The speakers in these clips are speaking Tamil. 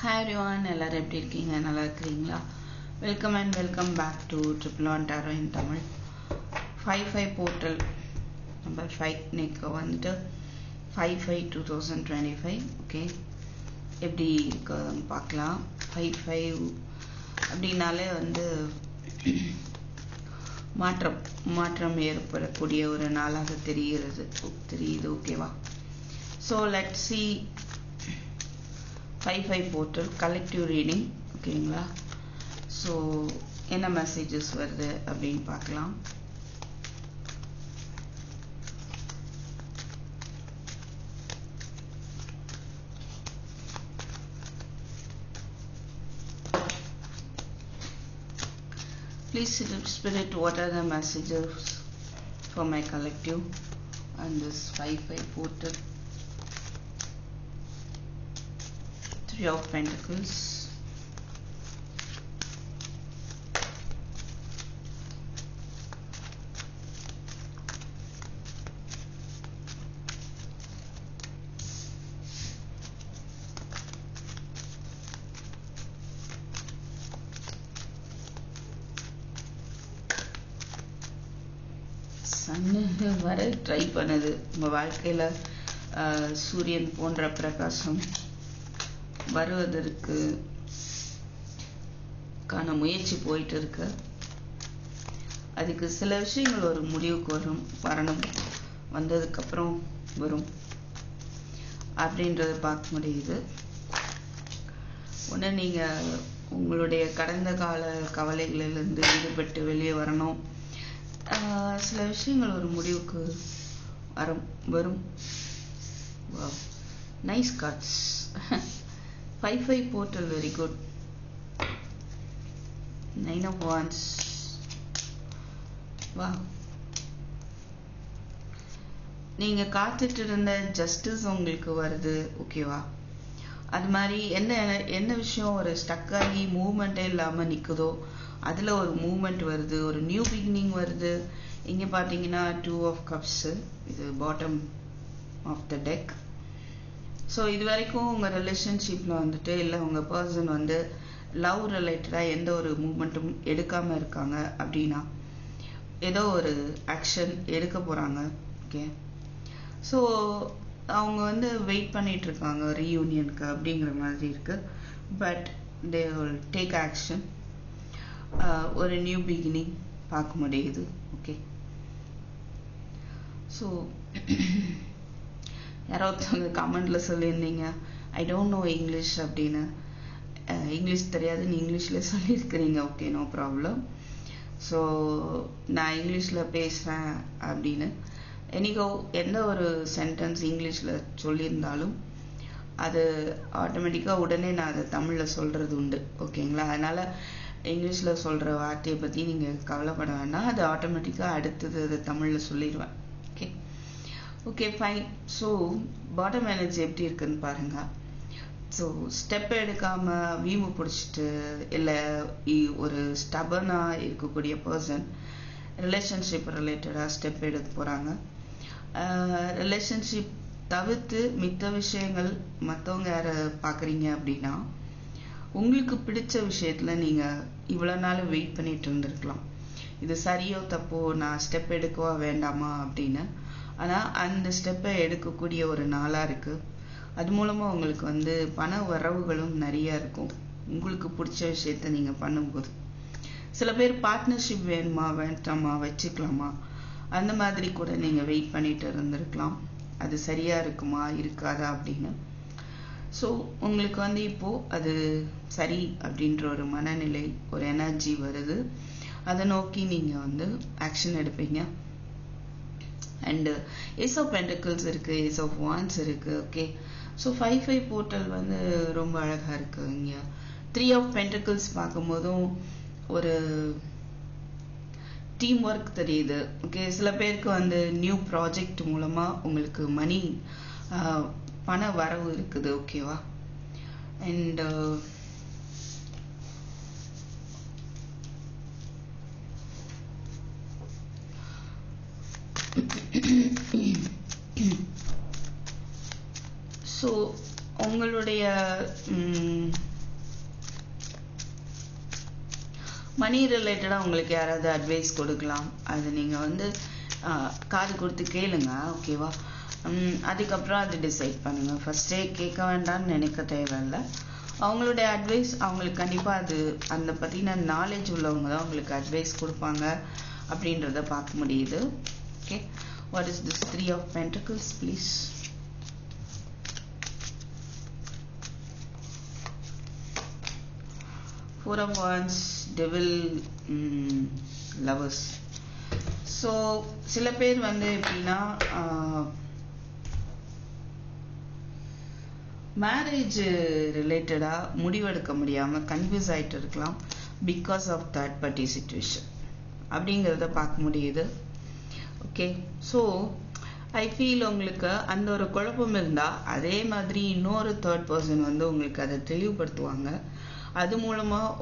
Hi everyone, எல்லாரும் எப்படி இருக்கீங்க? நல்லா இருக்கீங்களா? Welcome and welcome back to Triple One Tarot in Tamil. 55 portal number 5 இன்னைக்கு வந்துட்டு 5/5/2025. ஓகே, எப்படி இருக்குன்னு பார்க்கலாம். 55 அப்படின்னாலே வந்து மாற்றம் ஏற்படக்கூடிய ஒரு நாளாக தெரியுது. ஓகேவா? So let's see 5/5 portal collective reading. ஓகேங்களா? ஸோ என்ன மெசேஜஸ் வருது அப்படின்னு பார்க்கலாம். Please Spirit, what are the messages for my collective on this 5/5 portal? Three of Pentacles, சன்னு வர ட்ரை பண்ணுது. உங்க வாழ்க்கையில சூரியன் போன்ற பிரகாசம் வருவதற்கு முயற்சி போயிட்டு இருக்கு. அதுக்கு சில விஷயங்கள் ஒரு முடிவுக்கு வரணும், வந்ததுக்கு அப்புறம் வரும் அப்படின்றத பார்க்க முடியுது. ஒன்று, நீங்க உங்களுடைய கடந்த கால கவலைகளிலிருந்து ஈடுபட்டு வெளியே வரணும். சில விஷயங்கள் ஒரு முடிவுக்கு வரும். Nice cards. 5/5 portal, very good. 9 of Wands. Wow. நீங்க காத்துட்டு இருந்த ஜஸ்டிஸ் உங்களுக்கு வருது. ஓகேவா? அது மாதிரி என்ன விஷயம் ஒரு ஸ்டக் ஆகி மூவ்மெண்டே இல்லாம நிக்குதோ அதுல ஒரு மூவ்மெண்ட் வருது, ஒரு நியூ பிகினிங் வருது. இங்க பாத்தீங்கன்னா 2 of Cups, இது bottom of the deck. So இது வரைக்கும் உங்கள் ரிலேஷன்ஷிப்பில் வந்துட்டு இல்லை உங்கள் பர்சன் வந்து லவ் ரிலேட்டடாக எந்த ஒரு மூமெண்ட்டும் எடுக்காமல் இருக்காங்க அப்படின்னா ஏதோ ஒரு ஆக்ஷன் எடுக்க போகிறாங்க. ஓகே, ஸோ அவங்க வந்து வெயிட் பண்ணிட்டு இருக்காங்க ரீயூனியனுக்கு அப்படிங்கிற மாதிரி இருக்கு. But they will take action. ஒரு நியூ பிகினிங் பார்க்க முடியுது. ஓகே, ஸோ யாரோ ஒருத்தவங்க கமெண்ட்ல சொல்லியிருந்தீங்க ஐ டோன்ட் நோ இங்கிலீஷ் அப்படின்னு. இங்கிலீஷ் தெரியாதுன்னு இங்கிலீஷ்ல சொல்லியிருக்கிறீங்க. Okay, no problem. ஸோ நான் இங்கிலீஷ்ல பேசுறேன் அப்படின்னு என்னைக்கோ எந்த ஒரு சென்டென்ஸ் இங்கிலீஷ்ல சொல்லியிருந்தாலும் அது ஆட்டோமேட்டிக்கா உடனே நான் அதை தமிழ்ல சொல்றது உண்டு. ஓகேங்களா? அதனால இங்கிலீஷ்ல சொல்ற வார்த்தையை பத்தி நீங்க கவலைப்பட வேண்டாம். அது ஆட்டோமேட்டிக்கா அடுத்தது அதை தமிழ்ல சொல்லிடுவேன். Okay, okay, fine. So bottom energy எப்படி இருக்குன்னு பாருங்க. ஸோ ஸ்டெப் எடுக்காம வீம்பு பிடிச்சிட்டு இல்லை ஒரு ஸ்டபர்னா இருக்கக்கூடிய பர்சன் ரிலேஷன்ஷிப் ரிலேட்டடாக ஸ்டெப் எடுக்க போறாங்க. ரிலேஷன்ஷிப் தவிர்த்து மித்த விஷயங்கள் மற்றவங்க யார பார்க்குறீங்க அப்படின்னா உங்களுக்கு பிடிச்ச விஷயத்துல நீங்க இவ்வளவு நாள் வெயிட் பண்ணிட்டு இருந்திருக்கலாம். இது சரியோ தப்போ, நான் ஸ்டெப் எடுக்கவா வேண்டாமா அப்படின்னு. ஆனா அந்த ஸ்டெப்பை எடுக்கக்கூடிய ஒரு நாளா இருக்கு. அது மூலமா உங்களுக்கு வந்து பண வரவுகளும் நிறைய இருக்கும் உங்களுக்கு பிடிச்ச விஷயத்த நீங்க பண்ணும்போது. சில பேர் பார்ட்னர்ஷிப் வேணுமா வேண்டாமா வச்சுக்கலாமா அந்த மாதிரி கூட நீங்க வெயிட் பண்ணிட்டு இருந்திருக்கலாம். அது சரியா இருக்குமா இருக்காதா அப்படின்னு. ஸோ உங்களுக்கு வந்து இப்போ அது சரி அப்படின்ற ஒரு மனநிலை, ஒரு எனர்ஜி வருது. அதை நோக்கி நீங்க வந்து ஆக்ஷன் எடுப்பீங்க. அண்ட் ஏஸ் ஆஃப் பென்டக்கிள்ஸ் இருக்கு, ஏஸ் ஆஃப் வாண்ட்ஸ் இருக்கு. ஓகே, ஸோ 5/5 போர்ட்டல் வந்து ரொம்ப அழகா இருக்கு. இங்க 3 ஆஃப் பென்டக்கிள்ஸ் பார்க்கும்போதும் ஒரு டீம் ஒர்க் தெரியுது. ஓகே, சில பேருக்கு வந்து நியூ ப்ராஜெக்ட் மூலமா உங்களுக்கு மணி பண வரவு இருக்குது. ஓகேவா? அண்ட் ஸோ உங்களுடைய மணி ரிலேட்டடாக உங்களுக்கு யாராவது அட்வைஸ் கொடுக்கலாம். அது நீங்கள் வந்து காது கொடுத்து கேளுங்க, ஓகேவா? அதுக்கப்புறம் அது டிசைட் பண்ணுங்கள். ஃபஸ்ட்டே கேட்க வேண்டாம்னு நினைக்க தேவையில்லை. அவங்களுடைய அட்வைஸ் அவங்களுக்கு கண்டிப்பாக அது அந்த பற்றின நாலேஜ் உள்ளவங்க தான் உங்களுக்கு அட்வைஸ் கொடுப்பாங்க அப்படின்றத பார்க்க முடியுது. Okay, what is this 3 of Pentacles please? Four of Wands, Devil, Lovers. So சில பேர் வந்து எப்படின்னா மேரேஜ் ரிலேட்டடாக முடிவெடுக்க முடியாமல் கன்ஃபியூஸ் ஆகிட்டு இருக்கலாம் because of third party situation அப்படிங்கிறத பார்க்க முடியுது. ஓகே, ஸோ ஐ ஃபீல் உங்களுக்கு அந்த ஒரு குழப்பம் இருந்தால் அதே மாதிரி இன்னொரு தேர்ட் பர்சன் வந்து உங்களுக்கு அதை தெளிவுபடுத்துவாங்க. அது மூலமாக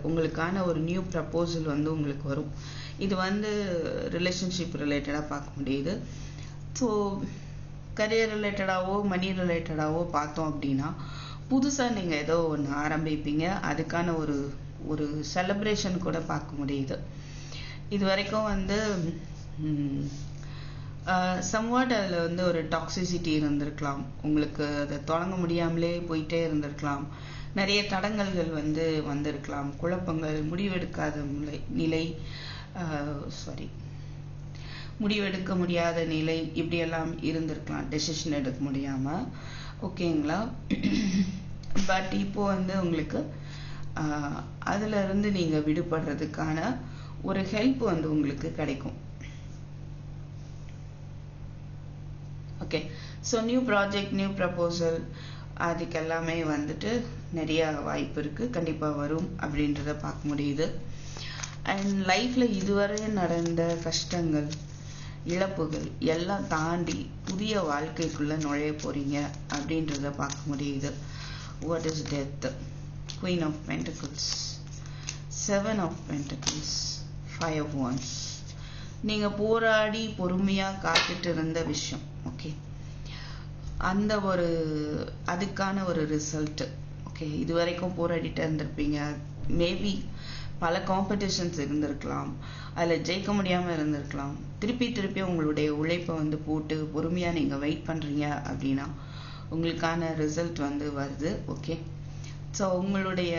உங்களுக்கான ஒரு நியூ ப்ரப்போசல் வந்து உங்களுக்கு வரும். இது வந்து ரிலேஷன்ஷிப் ரிலேட்டடாக பார்க்க முடியுது. ஸோ கரியர் ரிலேட்டடாகவோ மணி ரிலேட்டடாகவோ பார்த்தோம் அப்படின்னா புதுசாக நீங்கள் ஏதோ ஒன்று ஆரம்பிப்பீங்க. அதுக்கான ஒரு செலிப்ரேஷன் கூட பார்க்க முடியுது. இது வரைக்கும் வந்து சம்வாட் அதில் வந்து ஒரு டாக்ஸிசிட்டி இருந்திருக்கலாம். உங்களுக்கு அதை தொடங்க முடியாமலே போயிட்டே இருந்திருக்கலாம். நிறைய தடங்கல்கள் வந்து வந்திருக்கலாம். குழப்பங்கள், முடிவெடுக்காத நிலை, முடிவெடுக்க முடியாத நிலை, இப்படியெல்லாம் இருந்திருக்கலாம். டெசிஷன் எடுக்க முடியாமல், ஓகேங்களா? பட் இப்போ வந்து உங்களுக்கு அதில் இருந்து நீங்கள் விடுபடுறதுக்கான ஒரு ஹெல்ப் வந்து உங்களுக்கு கிடைக்கும். Okay, so new project, new proposal, அதுக்கு எல்லாமே வந்துட்டு நிறைய வாய்ப்பு இருக்குது, கண்டிப்பாக வரும் அப்படின்றத பார்க்க முடியுது. அண்ட் லைஃப்பில் இதுவரை நடந்த கஷ்டங்கள், இழப்புகள் எல்லாம் தாண்டி புதிய வாழ்க்கைக்குள்ளே நுழைய போகிறீங்க அப்படின்றத பார்க்க முடியுது. What is death? Queen of Pentacles, 7 of Pentacles, 5 of Wands. நீங்கள் போராடி பொறுமையாக காத்துட்டு இருந்த விஷயம், ஓகே, அந்த அதுக்கான ஒரு ரிசல்ட்டு. ஓகே, இது வரைக்கும் போராடிட்டு இருந்திருப்பீங்க. மேபி பல காம்படிஷன்ஸ் இருந்திருக்கலாம், அதில் ஜெயிக்க முடியாமல் இருந்திருக்கலாம். திருப்பி உங்களுடைய உழைப்பை வந்து போட்டு பொறுமையாக நீங்கள் வெயிட் பண்ணுறீங்க அப்படின்னா உங்களுக்கான ரிசல்ட் வந்து வருது. ஓகே, ஸோ உங்களுடைய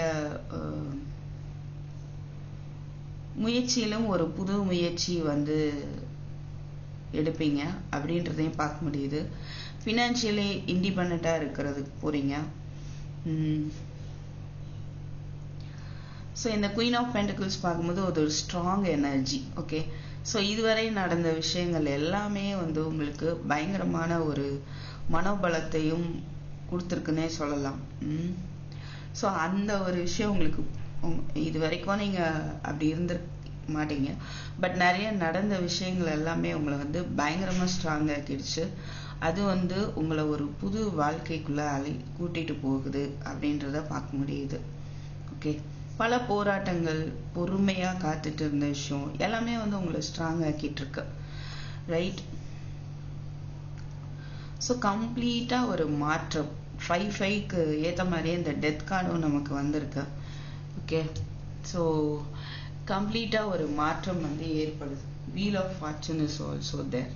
முயற்சியிலும் ஒரு புது முயற்சி வந்து எடுப்பீங்க அப்படின்றதையும் பார்க்க முடியுது. ஃபினான்ஷியலி இண்டிபெண்ட்டாக இருக்கிறதுக்கு போகிறீங்க. ஸோ இந்த குயின் ஆஃப் பென்டக்கிள்ஸ் பார்க்கும்போது ஒரு ஸ்ட்ராங் எனர்ஜி. ஓகே, ஸோ இதுவரை நடந்த விஷயங்கள் எல்லாமே வந்து உங்களுக்கு பயங்கரமான ஒரு மனோபலத்தையும் கொடுத்துருக்குன்னே சொல்லலாம். ஸோ அந்த ஒரு விஷயம் உங்களுக்கு இது வரைக்கும் நீங்கள் அப்படி இருந்திருக்க மாட்டீங்க. பட் நிறைய நடந்த விஷயங்கள் எல்லாமே உங்களை வந்து பயங்கரமாக ஸ்ட்ராங் ஆக்கிடுச்சு. அது வந்து உங்களை ஒரு புது வாழ்க்கைக்குள்ளே கூட்டிகிட்டு போகுது அப்படின்றத பார்க்க முடியுது. ஓகே, பல போராட்டங்கள், பொறுமையாக காத்துட்டு இருந்த விஷயம் எல்லாமே வந்து உங்களை ஸ்ட்ராங் ஆக்கிட்டு இருக்கு, ரைட்? ஸோ கம்ப்ளீட்டாக ஒரு மாற்றம். 5/5க்கு ஏற்ற மாதிரியே இந்த டெத் கார்டும் நமக்கு வந்திருக்கு. ஓகே, ஸோ கம்ப்ளீட்டாக ஒரு மாற்றம் வந்து ஏற்படுது. Wheel of fortune is also there.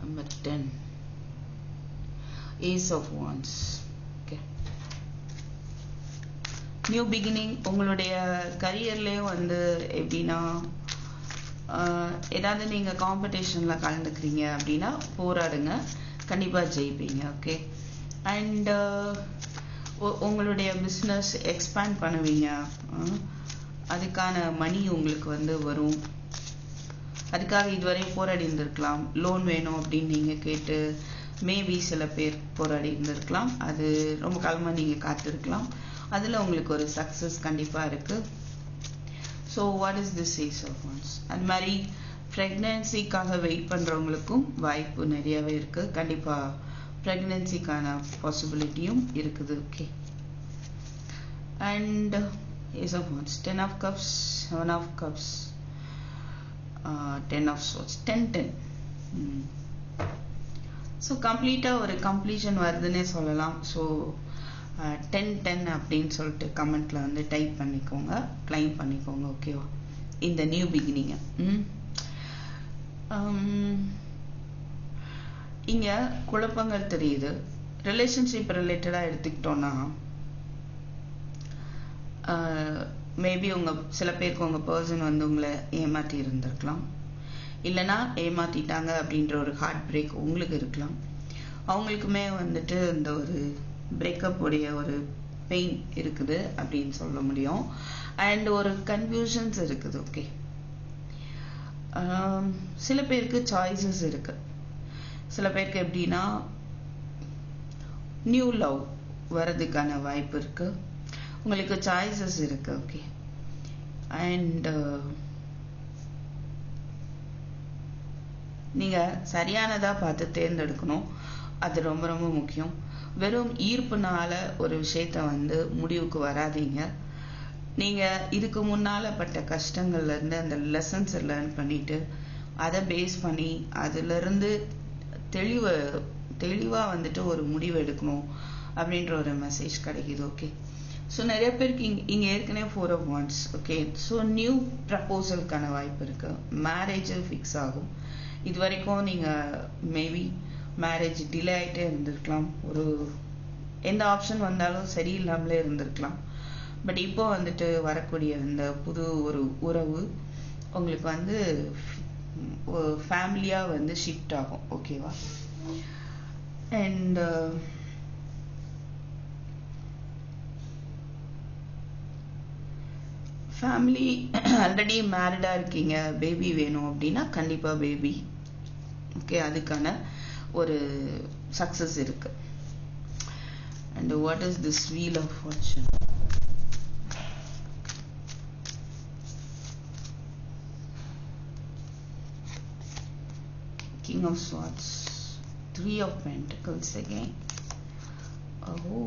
Number 10, Ace of Wands. Okay, new beginning. உங்களுடைய கரியர்லேயும் வந்து எப்படின்னா ஏதாவது நீங்கள் காம்படிஷனில் கலந்துக்கிறீங்க அப்படின்னா போராடுங்க, கண்டிப்பாக ஜெயிப்பீங்க. ஓகே, அண்ட் உங்களுடைய பிஸ்னஸ் எக்ஸ்பேண்ட் பண்ணுவீங்க. அதுக்கான மணி உங்களுக்கு வந்து வரும். அதுக்காக இதுவரை போராடி இருந்திருக்கலாம். லோன் வேணும் அப்படின்னு நீங்கள் கேட்டு மேபி சில பேர் போராடி இருந்திருக்கலாம். அது ரொம்ப காலமாக நீங்கள் காத்திருக்கலாம். அதில் உங்களுக்கு ஒரு சக்ஸஸ் கண்டிப்பாக இருக்குது. So what is this ace of wands? அது மாதிரி ப்ரெக்னன்சிக்காக வெயிட் பண்ணுறவங்களுக்கும் வாய்ப்பு நிறையவே இருக்குது. கண்டிப்பாக ப்ரெக்னன்சிக்கான பாசிபிலிட்டியும் இருக்குது. Okay, and ace of wands, 10 of Cups, 7 of Cups, 10 of Swords, 10-10. So கம்ப்ளீட்டாக ஒரு கம்ப்ளீஷன் வருதுன்னே சொல்லலாம். ஸோ 1010 அப்படின்னு சொல்லிட்டு கமெண்ட்ல வந்து டைப் பண்ணிக்கோங்க, கிளைம் பண்ணிக்கோங்க. ஓகேவா? இந்த நியூ பிகினிங்க. இங்க குழப்பங்கள் தெரியுது. ரிலேஷன்ஷிப் ரிலேட்டடா எடுத்துக்கிட்டோம்னா மேபி சில பேருக்கு உங்க பர்சன் வந்து உங்களை ஏமாத்தி இருந்திருக்கலாம், இல்லைன்னா ஏமாத்திட்டாங்க அப்படின்ற ஒரு ஹார்ட் பிரேக் உங்களுக்கு இருக்கலாம். அவங்களுக்குமே வந்துட்டு இந்த ஒரு பிரேக்கப் உடைய ஒரு பெயின் இருக்குது அப்படின்னு சொல்ல முடியும். அண்ட் ஒரு கன்ஃபியூஷன்ஸ் இருக்குது. ஓகே, சில பேருக்கு சாய்ஸஸ் இருக்கு. சில பேருக்கு எப்படின்னா நியூ லவ் வர்றதுக்கான வாய்ப்பு இருக்கு. உங்களுக்கு சாய்ஸஸ் இருக்கு. ஓகே, அண்ட் நீங்க சரியானதா பார்த்து தேர்ந்தெடுக்கணும். அது ரொம்ப ரொம்ப முக்கியம். வெறும் ஈர்ப்புனால ஒரு விஷயத்த வந்து முடிவுக்கு வராதீங்க. நீங்க இதுக்கு முன்னால பட்ட கஷ்டங்கள்ல இருந்து அந்த லெசன்ஸ் லேர்ன் பண்ணிட்டு அதை பேஸ் பண்ணி அதுல இருந்து தெளிவா வந்துட்டு ஒரு முடிவு எடுக்கணும் அப்படின்ற ஒரு மெசேஜ் கிடைக்குது. ஓகே, ஸோ நிறைய பேருக்கு இங்க ஏற்கனவே 4 of Wands. Okay, so new ப்ரப்போசலுக்கான வாய்ப்பு இருக்கு. மேரேஜ் ஃபிக்ஸ் ஆகும். இது வரைக்கும் நீங்க மேபி மேரேஜ் டிலே ஆகிட்டே இருந்திருக்கலாம். எந்த ஆப்ஷன் வந்தாலும் சரியில்லாமலே இருந்திருக்கலாம். பட் இப்போ வந்துட்டு வரக்கூடிய இந்த புது ஒரு உறவு உங்களுக்கு வந்து ஃபேமிலியா வந்து ஷிஃப்ட் ஆகும். ஓகேவா? அண்ட் ஃபேமிலி ஆல்ரெடி மேரிடா இருக்கீங்க, பேபி வேணும் அப்படின்னா கண்டிப்பா பேபி. ஓகே, அதுக்கான ஒரு சக்சஸ் இருக்கு. And what is this wheel of fortune? King of Swords, 3 of Pentacles again. Oh,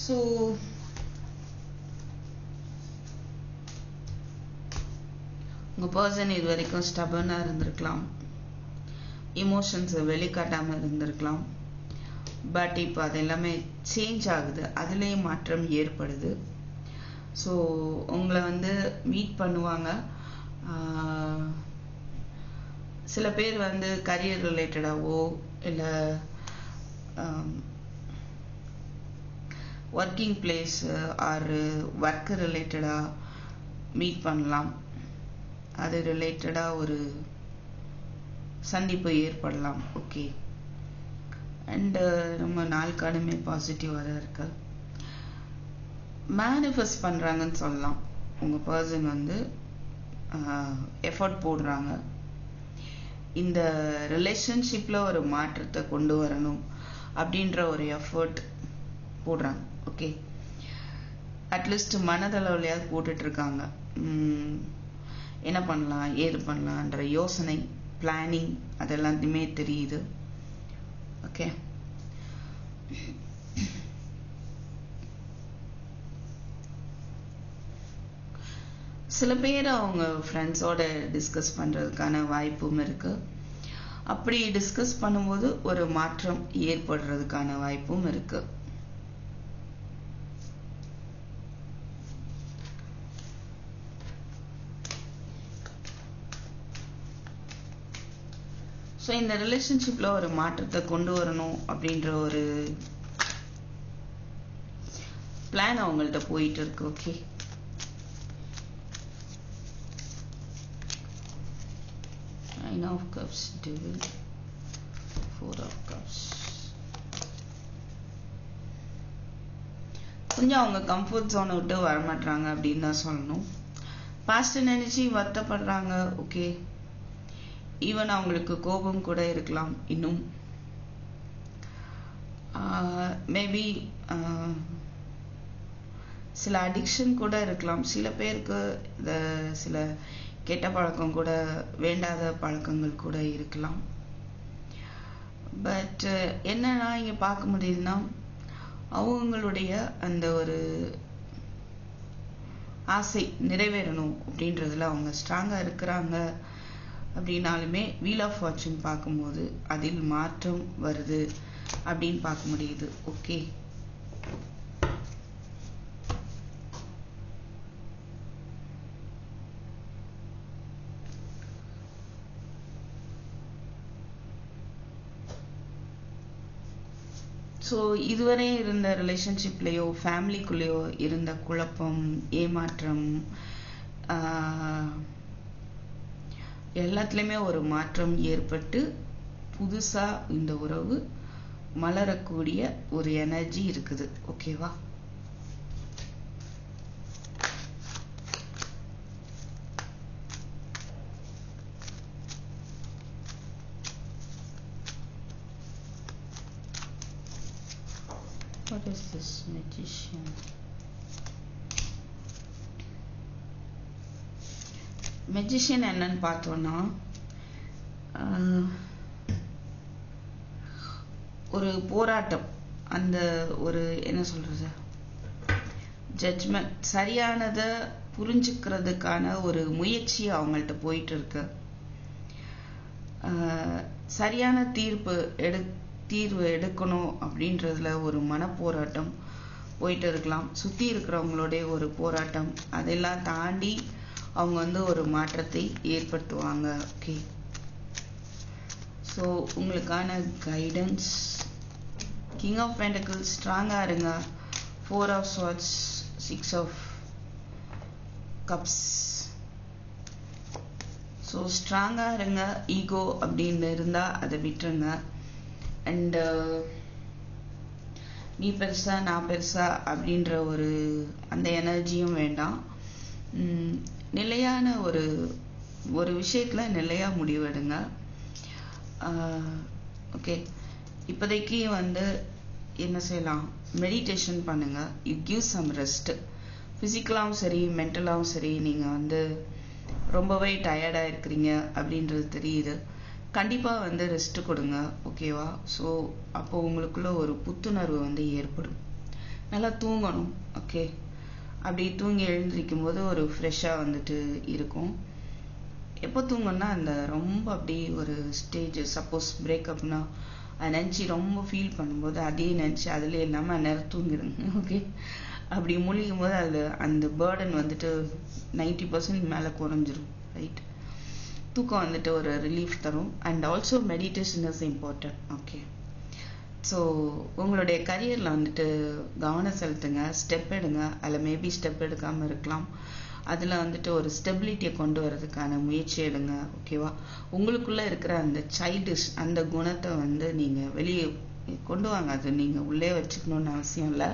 so உங்க பர்சன் இது வரைக்கும் ஸ்டபர்னா இருந்திருக்கலாம், இமோஷன்ஸை வெளிக்காட்டாம இருந்திருக்கலாம். பட் இப்போ அது எல்லாமே சேஞ்ச் ஆகுது, அதுலேயும் மாற்றம் ஏற்படுது. ஸோ உங்களை வந்து மீட் பண்ணுவாங்க. சில பேர் வந்து கரியர் ரிலேட்டடாவோ இல்லை ஒர்க்கிங் பிளேஸ் ஆர் ஒர்க் ரிலேட்டடாக மீட் பண்ணலாம். அது ரிலேட்டடாக ஒரு சந்திப்பு ஏற்படலாம். ஓகே, அண்டு நம்ம நாளுக்கானுமே பாசிட்டிவாக தான் இருக்கு. மேனிஃபெஸ்ட் பண்ணுறாங்கன்னு சொல்லலாம். உங்கள் பர்சன் வந்து எஃபர்ட் போடுறாங்க. இந்த ரிலேஷன்ஷிப்பில் ஒரு மாற்றத்தை கொண்டு வரணும் அப்படின்ற ஒரு எஃபர்ட் போடுறாங்க. ஓகே, அட்லீஸ்ட் மனதளவுலையாவது போட்டுட்ருக்காங்க. என்ன பண்ணலாம், ஏது பண்ணலான்ற யோசனை, பிளானிங் அதெல்லாத்தையுமே தெரியுது. ஓகே, சில பேர் அவங்க ஃப்ரெண்ட்ஸோட டிஸ்கஸ் பண்ணுறதுக்கான வாய்ப்பும் இருக்கு. அப்படி டிஸ்கஸ் பண்ணும்போது ஒரு மாற்றம் ஏற்படுறதுக்கான வாய்ப்பும் இருக்கு. ஸோ இந்த ரிலேஷன்ஷிப்பில் ஒரு மாற்றத்தை கொண்டு வரணும் அப்படின்ற ஒரு பிளான் அவங்கள்ட்ட போயிட்டு இருக்கு. Okay, Nine of Cups, Devil, 4 of Cups. கொஞ்சம் அவங்க கம்ஃபர்ட் ஜோனை விட்டு வரமாட்டாங்க அப்படின்னு தான் சொல்லணும். பாஸ்ட் நினைச்சு வருத்தப்படுறாங்க. ஓகே, ஈவன் அவங்களுக்கு கோபம் கூட இருக்கலாம். இன்னும் மேபி சில அடிக்ஷன் கூட இருக்கலாம். சில பேருக்கு இந்த சில கெட்ட பழக்கம் கூட, வேண்டாத பழக்கங்கள் கூட இருக்கலாம். பட் என்னன்னா இங்க பார்க்க முடியுதுன்னா அவங்களுடைய அந்த ஒரு ஆசை நிறைவேறணும் அப்படின்றதுல அவங்க ஸ்ட்ராங்கா இருக்கிறாங்க அப்படின்னாலுமே வீல் ஆஃப் ஃபார்ச்சூன் பார்க்கும்போது அதில் மாற்றம் வருது அப்படின்னு பார்க்க முடியுது. ஓகே, ஸோ இதுவரை இருந்த ரிலேஷன்ஷிப்லேயோ ஃபேமிலிக்குள்ளேயோ இருந்த குழப்பம், ஏமாற்றம், எல்லாத்துலேயுமே ஒரு மாற்றம் ஏற்பட்டு புதுசாக இந்த உறவு மலரக்கூடிய ஒரு எனர்ஜி இருக்குது. ஓகேவா? What is this magician? Magician என்னன்னு பார்த்தோம்னா, ஒரு போராட்டம், அந்த ஒரு என்ன சொல்றது, ஜட்ஜ்மெண்ட், சரியானதை புரிஞ்சுக்கிறதுக்கான ஒரு முயற்சி அவங்கள்ட்ட போயிட்டு இருக்கு. சரியான தீர்வு எடுக்கணும் அப்படின்றதுல ஒரு மனப்போராட்டம் போயிட்டு இருக்கலாம். சுற்றி இருக்கிறவங்களுடைய ஒரு போராட்டம், அதெல்லாம் தாண்டி அவங்க ஒரு மாற்றத்தை ஏற்படுத்துவாங்க. ஓகே, ஸோ உங்களுக்கான கைடன்ஸ், கிங் ஆஃப் பென்டக்கிள்ஸ், ஸ்ட்ராங்காக இருங்க. 4 of swords, 6 of cups. So ஸ்ட்ராங்காக இருங்க. ஈகோ அப்படின்னு இருந்தால் அதை விட்டுருங்க. அண்டு நீ பெருசா நான் பெருசா அப்படின்ற அந்த எனர்ஜியும் வேண்டாம். நிலையான ஒரு விஷயத்தில் நிலையாக முடிவெடுங்க. ஓகே, இப்போதைக்கு என்ன செய்யலாம், மெடிடேஷன் பண்ணுங்க. You give some rest. ஃபிசிக்கலாகவும் சரி மென்டலாகவும் சரி நீங்கள் ரொம்பவே டயர்டாக இருக்கிறீங்க அப்படின்றது தெரியுது. கண்டிப்பாக ரெஸ்ட் கொடுங்க. ஓகேவா? ஸோ அப்போ உங்களுக்குள்ள ஒரு புத்துணர்வு ஏற்படும். நல்லா தூங்கணும். ஓகே, அப்படி தூங்கி எழுந்திருக்கும் போது ஒரு ஃப்ரெஷ்ஷாக இருக்கும். எப்போ தூங்கணும்னா அந்த ரொம்ப அப்படி ஒரு ஸ்டேஜ், சப்போஸ் பிரேக்கப்னா அதை நினச்சி ரொம்ப ஃபீல் பண்ணும்போது அதே நினச்சி அதில் இல்லாமல் நேரம் தூங்கிடுங்க. ஓகே, அப்படி முழிக்கும் போது அந்த பேர்டன் 90% மேலே குறைஞ்சிரும். ரைட், தூக்கம் ஒரு ரிலீஃப் தரும். And also meditation is important. Okay, so உங்களுடைய கரியரில் கவனம் செலுத்துங்க. ஸ்டெப் எடுங்க. அதில் மேபி ஸ்டெப் எடுக்காமல் இருக்கலாம். அதில் ஒரு ஸ்டெபிலிட்டியை கொண்டு வரதுக்கான முயற்சி எடுங்க. ஓகேவா? உங்களுக்குள்ளே இருக்கிற அந்த சைல்டிஷ் அந்த குணத்தை நீங்கள் வெளியே கொண்டு வாங்க. அது நீங்கள் உள்ளே வச்சுக்கணுன்னு அவசியம் இல்லை.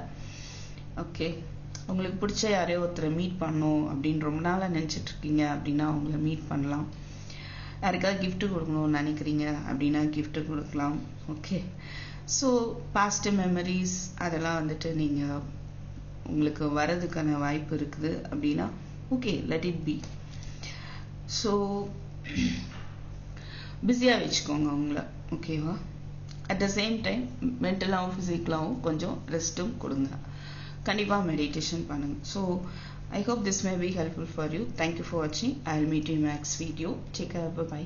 ஓகே, உங்களுக்கு பிடிச்ச யாரையோ ஒருத்தரை மீட் பண்ணணும் அப்படின்னு ரொம்ப நாளாக நினச்சிட்ருக்கீங்க அப்படின்னா அவங்கள மீட் பண்ணலாம். யாருக்காவது கிஃப்ட் கொடுக்கணும்னு நினைக்கிறீங்க அப்படின்னா கிஃப்ட் கொடுக்கலாம். ஓகே, ஸோ பாஸ்ட் மெமரிஸ் அதெல்லாம் நீங்கள் உங்களுக்கு வரதுக்கான வாய்ப்பு இருக்குது அப்படின்னா okay, let it be. So பிஸியாக வச்சுக்கோங்க உங்களை. ஓகேவா? அட் த சேம் டைம் மென்டலாகவும் ஃபிசிக்கலாகவும் கொஞ்சம் ரெஸ்ட்டும் கொடுங்க. கண்டிப்பாக மெடிடேஷன் பண்ணுங்க. So I hope this may be helpful for you. Thank you for watching. I'll meet you in my next video. Take care. Bye bye.